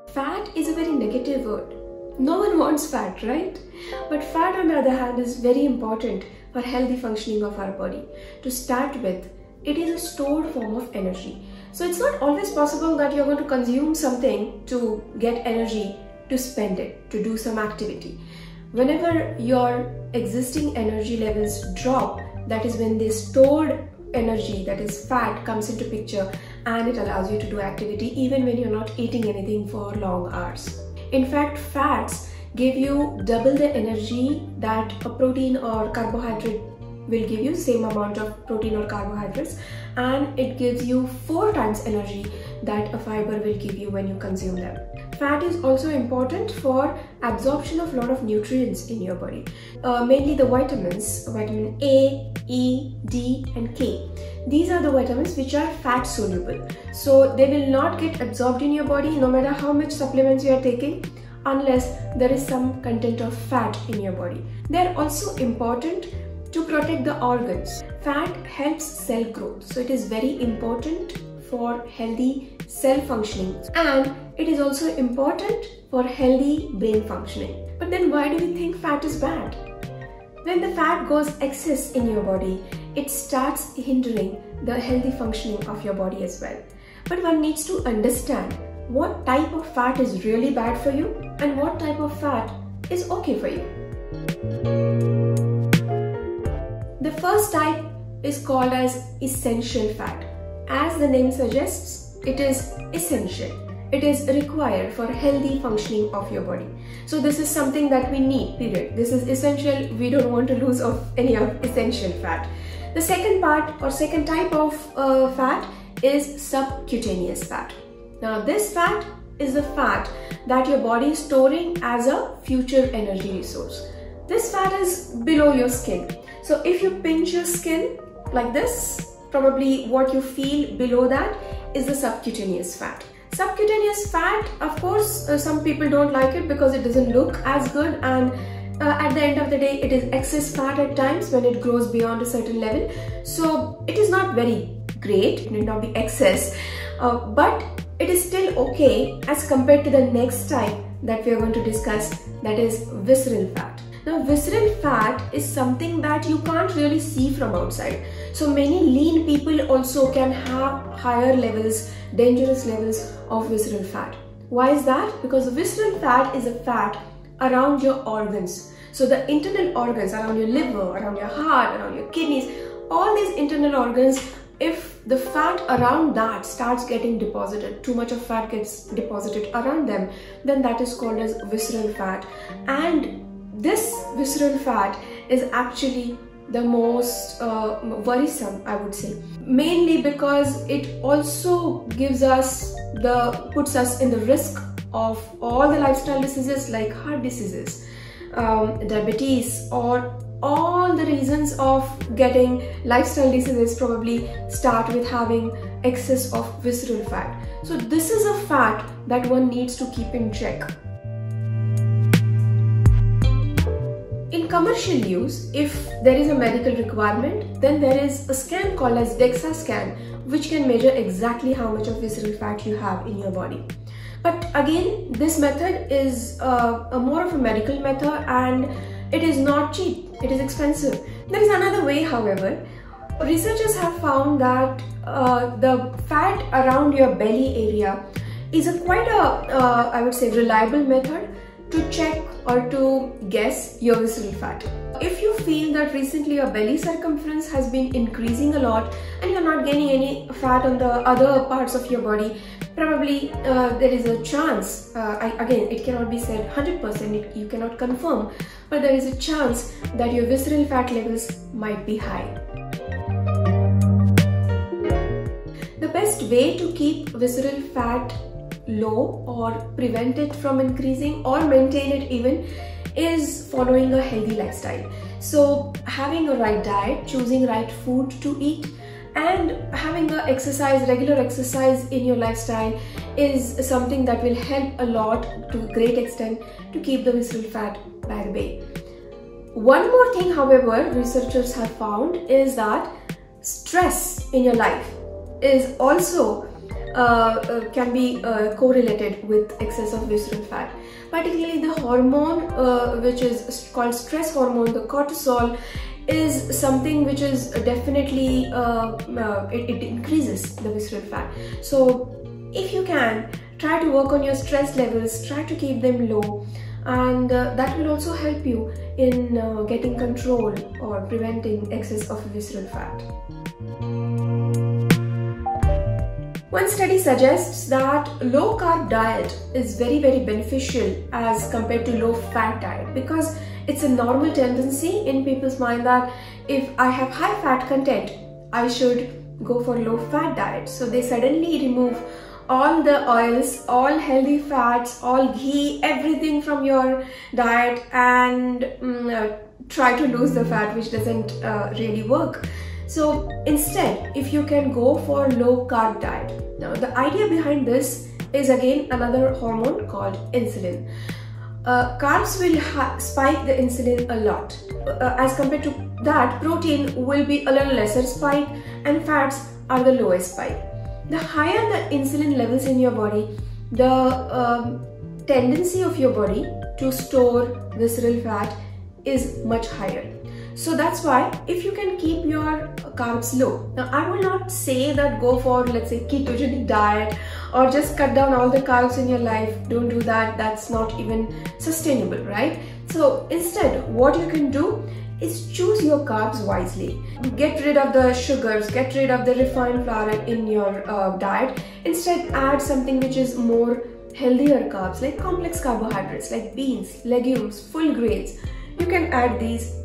Fat is a very negative word. No one wants fat, right? But fat, on the other hand, is very important for healthy functioning of our body. To start with, it is a stored form of energy. So it's not always possible that you're going to consume something to get energy to spend it, to do some activity. Whenever your existing energy levels drop, that is when the stored energy, that is fat, comes into picture, and it allows you to do activity even when you're not eating anything for long hours. In fact, fats give you double the energy that a protein or carbohydrate will give you, same amount of protein or carbohydrates, and it gives you 4 times energy that a fiber will give you when you consume them. Fat is also important for absorption of a lot of nutrients in your body, mainly the vitamins, vitamin A, E, D and K. These are the vitamins which are fat soluble, so they will not get absorbed in your body no matter how much supplements you are taking, unless there is some content of fat in your body. They are also important to protect the organs. Fat helps cell growth, so it is very important for healthy cell functioning, and it is also important for healthy brain functioning. But then why do we think fat is bad? When the fat goes excess in your body, it starts hindering the healthy functioning of your body as well. But one needs to understand what type of fat is really bad for you and what type of fat is okay for you. The first type is called as essential fat. As the name suggests, it is essential. It is required for healthy functioning of your body. So this is something that we need, period. This is essential. We don't want to lose of any of essential fat. The second part or second type of fat is subcutaneous fat. Now this fat is the fat that your body is storing as a future energy resource. This fat is below your skin. So if you pinch your skin like this, probably what you feel below that is the subcutaneous fat. Subcutaneous fat, of course, some people don't like it because it doesn't look as good, and at the end of the day, it is excess fat at times when it grows beyond a certain level. So it is not very great, it may not be excess, but it is still okay as compared to the next type that we are going to discuss, that is visceral fat. Now, visceral fat is something that you can't really see from outside. So many lean people also can have higher levels, dangerous levels of visceral fat. Why is that? Because the visceral fat is a fat around your organs. So the internal organs around your liver, around your heart, around your kidneys, all these internal organs, if the fat around that starts getting deposited, too much of fat gets deposited around them, then that is called as visceral fat. And this visceral fat is actually the most worrisome, I would say, mainly because it also gives us puts us in the risk of all the lifestyle diseases like heart diseases, diabetes, or all the reasons of getting lifestyle diseases probably start with having excess of visceral fat. So this is a fat that one needs to keep in check. In commercial use, if there is a medical requirement, then there is a scan called as DEXA scan, which can measure exactly how much of visceral fat you have in your body. But again, this method is more of a medical method, and it is not cheap, it is expensive. There is another way, however. Researchers have found that the fat around your belly area is I would say, reliable method to check or to guess your visceral fat. If you feel that recently your belly circumference has been increasing a lot and you're not gaining any fat on the other parts of your body, probably there is a chance, again it cannot be said 100%, you cannot confirm, but there is a chance that your visceral fat levels might be high. The best way to keep visceral fat low or prevent it from increasing or maintain it even is following a healthy lifestyle. So having a right diet, choosing right food to eat, and having a regular exercise in your lifestyle is something that will help a lot to a great extent to keep the visceral fat by bay. One more thing, however, researchers have found is that stress in your life is also can be correlated with excess of visceral fat. Particularly the hormone which is called stress hormone, the cortisol, is something which is definitely it increases the visceral fat. So if you can, try to work on your stress levels, try to keep them low, and that will also help you in getting control or preventing excess of visceral fat. One study suggests that low carb diet is very beneficial as compared to low fat diet, because it's a normal tendency in people's mind that if I have high fat content, I should go for low fat diet. So they suddenly remove all the oils, all healthy fats, all ghee, everything from your diet, and try to lose the fat, which doesn't really work. So instead, if you can go for low carb diet. Now the idea behind this is again another hormone called insulin. Carbs will spike the insulin a lot. As compared to that, protein will be a little lesser spike and fats are the lowest spike. The higher the insulin levels in your body, the tendency of your body to store visceral fat is much higher. So that's why if you can keep your carbs low. Now I will not say that go for, let's say, ketogenic diet or just cut down all the carbs in your life. Don't do that. That's not even sustainable, right? So instead, what you can do is choose your carbs wisely. Get rid of the sugars, get rid of the refined flour in your diet. Instead, add something which is more healthier carbs, like complex carbohydrates like beans, legumes, full grains. You can add these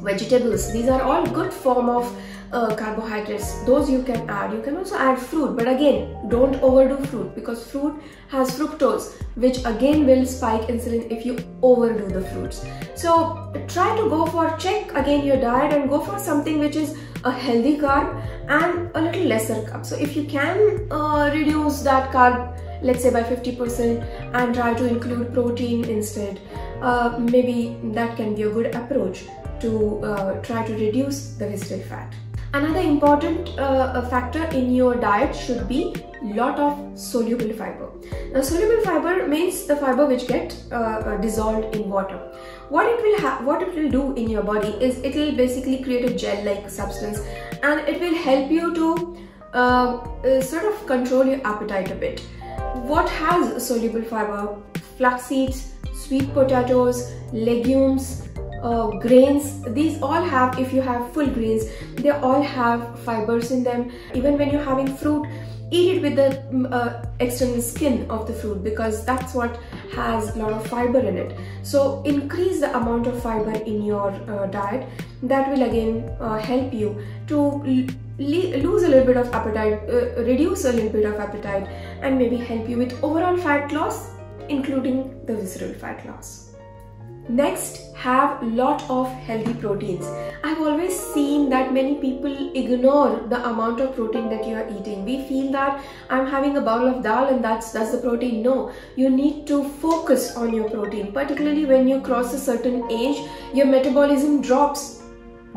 vegetables. These are all good form of carbohydrates. Those you can add. You can also add fruit, but again, don't overdo fruit, because fruit has fructose, which again will spike insulin if you overdo the fruits. So try to go for, check again your diet and go for something which is a healthy carb and a little lesser carb. So if you can reduce that carb, let's say by 50%, and try to include protein instead, maybe that can be a good approach to try to reduce the visceral fat. Another important factor in your diet should be lot of soluble fiber. Now soluble fiber means the fiber which get dissolved in water. What it will do in your body is it will basically create a gel-like substance, and it will help you to sort of control your appetite a bit. What has soluble fiber? Flax seeds, sweet potatoes, legumes, grains. These all have, if you have full grains, they all have fibers in them. Even when you're having fruit, eat it with the external skin of the fruit, because that's what has a lot of fiber in it. So increase the amount of fiber in your diet. That will again help you to lose a little bit of appetite, reduce a little bit of appetite, and maybe help you with overall fat loss, including the visceral fat loss. Next, have lot of healthy proteins. I've always seen that many people ignore the amount of protein that you are eating. We feel that I'm having a bowl of dal and that's the protein. No, you need to focus on your protein. Particularly when you cross a certain age, your metabolism drops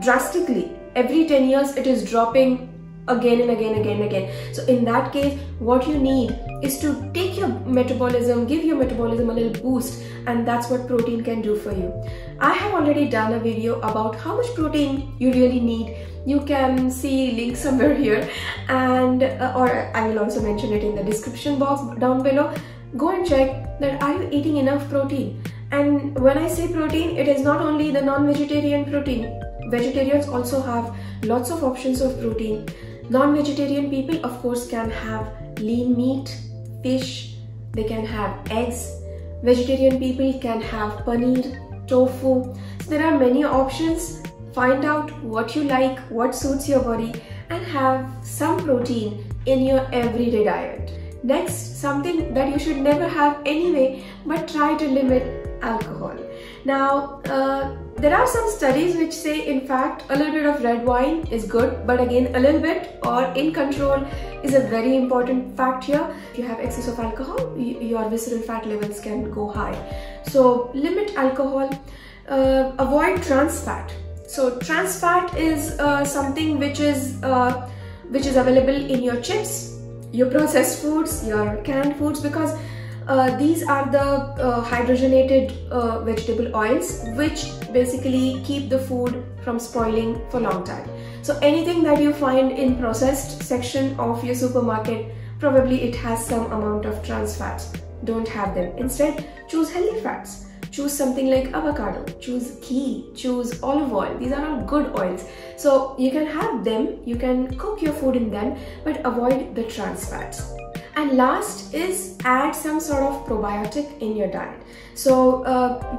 drastically. Every 10 years it is dropping again and again. So in that case, what you need is to take your metabolism, give your metabolism a little boost, and that's what protein can do for you. I have already done a video about how much protein you really need. You can see link somewhere here, and or I will also mention it in the description box down below. Go and check that are you eating enough protein. And when I say protein, it is not only the non-vegetarian protein. Vegetarians also have lots of options of protein. Non-vegetarian people, of course, can have lean meat, fish, they can have eggs. Vegetarian people can have paneer, tofu. So there are many options. Find out what you like, what suits your body, and have some protein in your everyday diet. Next, something that you should never have anyway, but try to limit alcohol. Now, there are some studies which say, in fact, a little bit of red wine is good, but again, a little bit or in control is a very important fact here. If you have excess of alcohol, your visceral fat levels can go high. So limit alcohol, avoid trans fat. So trans fat is something which is available in your chips, your processed foods, your canned foods, because these are the hydrogenated vegetable oils which basically keep the food from spoiling for a long time. So anything that you find in processed section of your supermarket, probably it has some amount of trans fats. Don't have them. Instead, choose healthy fats. Choose something like avocado, choose ghee, choose olive oil. These are all good oils. So you can have them, you can cook your food in them, but avoid the trans fats. And last is add some sort of probiotic in your diet. So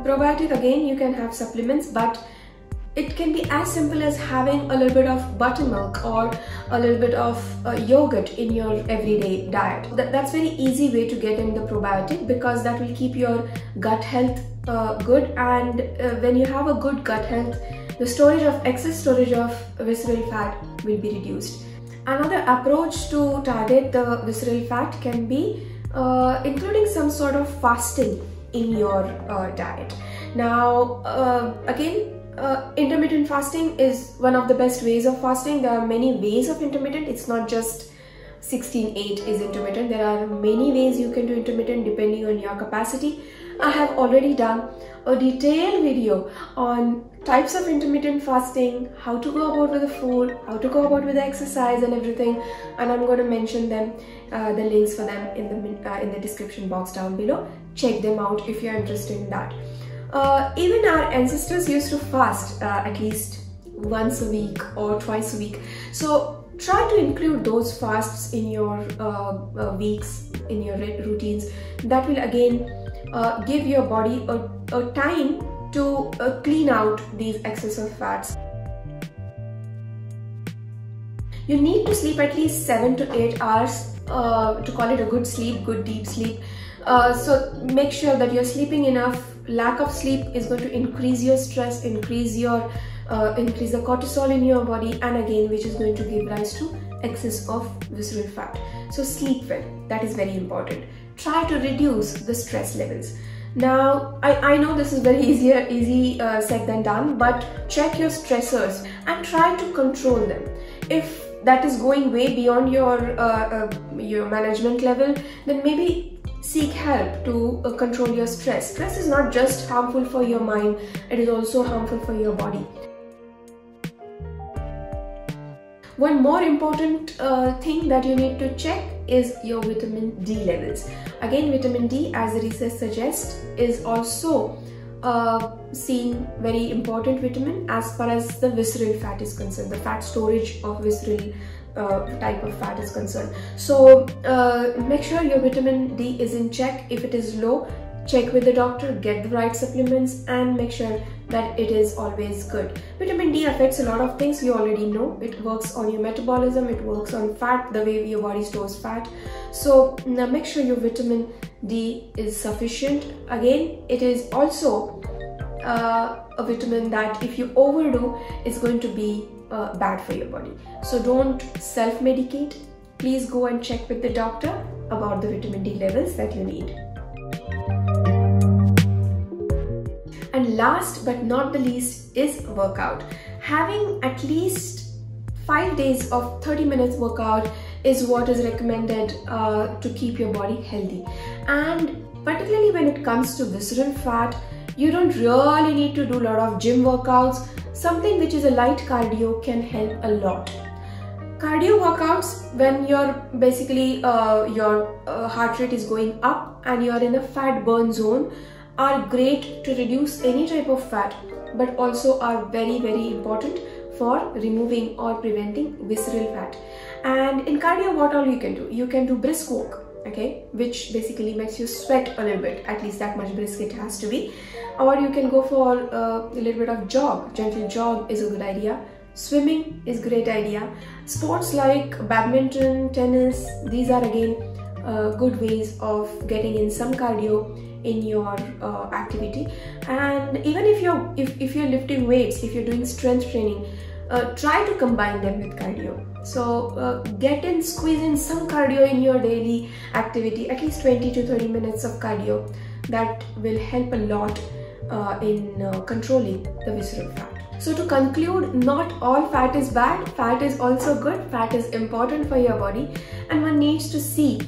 probiotic, again, you can have supplements, but it can be as simple as having a little bit of buttermilk or a little bit of yogurt in your everyday diet. That's very easy way to get in the probiotic, because that will keep your gut health good. And when you have a good gut health, the excess storage of visceral fat will be reduced. Another approach to target the visceral fat can be including some sort of fasting in your diet. Now, again, intermittent fasting is one of the best ways of fasting. There are many ways of intermittent. It's not just 16/8 is intermittent. There are many ways you can do intermittent depending on your capacity. I have already done a detailed video on types of intermittent fasting, how to go about with the food, how to go about with the exercise and everything, and I'm going to mention them, the links for them in the description box down below. Check them out if you're interested in that. Even our ancestors used to fast at least once a week or twice a week. So try to include those fasts in your weeks, in your routines. That will again give your body a time to clean out these excessive fats. You need to sleep at least 7 to 8 hours to call it a good sleep, good deep sleep. So make sure that you're sleeping enough. Lack of sleep is going to increase your stress, increase the cortisol in your body, and again, which is going to give rise to excess of visceral fat. So sleep well, that is very important. Try to reduce the stress levels. Now, I know this is very easy said than done, but check your stressors and try to control them. If that is going way beyond your management level, then maybe seek help to control your stress. Stress is not just harmful for your mind, it is also harmful for your body. One more important thing that you need to check is your vitamin D levels. Again, vitamin D, as the research suggests, is also seen very important vitamin as far as the visceral fat is concerned, the fat storage of visceral type of fat is concerned. So make sure your vitamin D is in check. If it is low, check with the doctor, get the right supplements, and make sure that it is always good. Vitamin D affects a lot of things, you already know. It works on your metabolism, it works on fat, the way your body stores fat. So now make sure your vitamin D is sufficient. Again, it is also a vitamin that if you overdo, it's going to be bad for your body. So don't self-medicate. Please go and check with the doctor about the vitamin D levels that you need. And last but not the least is workout. Having at least 5 days of 30 minutes workout is what is recommended to keep your body healthy. And particularly when it comes to visceral fat, you don't really need to do a lot of gym workouts. Something which is a light cardio can help a lot. Cardio workouts, when you're basically your heart rate is going up and you're in a fat burn zone, are great to reduce any type of fat, but also are very important for removing or preventing visceral fat. And in cardio, what all you can do? You can do brisk walk, okay, which basically makes you sweat a little bit, at least that much brisk it has to be. Or you can go for a little bit of jog. Gentle jog is a good idea. Swimming is a great idea. Sports like badminton, tennis, these are again good ways of getting in some cardio in your activity. And even if you're lifting weights, if you're doing strength training, try to combine them with cardio. So squeeze in some cardio in your daily activity, at least 20 to 30 minutes of cardio. That will help a lot in controlling the visceral fat. So to conclude, not all fat is bad. Fat is also good. Fat is important for your body, and one needs to see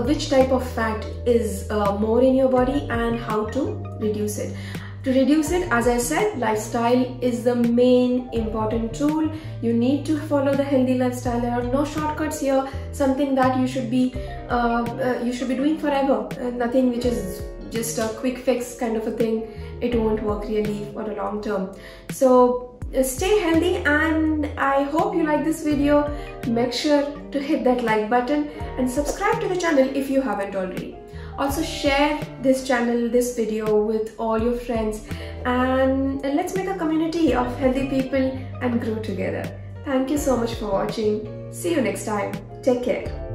which type of fat is more in your body and how to reduce it. To reduce it, as I said, lifestyle is the main important tool. You need to follow the healthy lifestyle. There are no shortcuts here. Something that you should be doing forever. Nothing which is just a quick fix kind of a thing. It won't work really for the long term. So stay healthy, and I hope you like this video. Make sure to hit that like button and subscribe to the channel if you haven't already. Also share this channel, this video with all your friends, and let's make a community of healthy people and grow together. Thank you so much for watching. See you next time. Take care.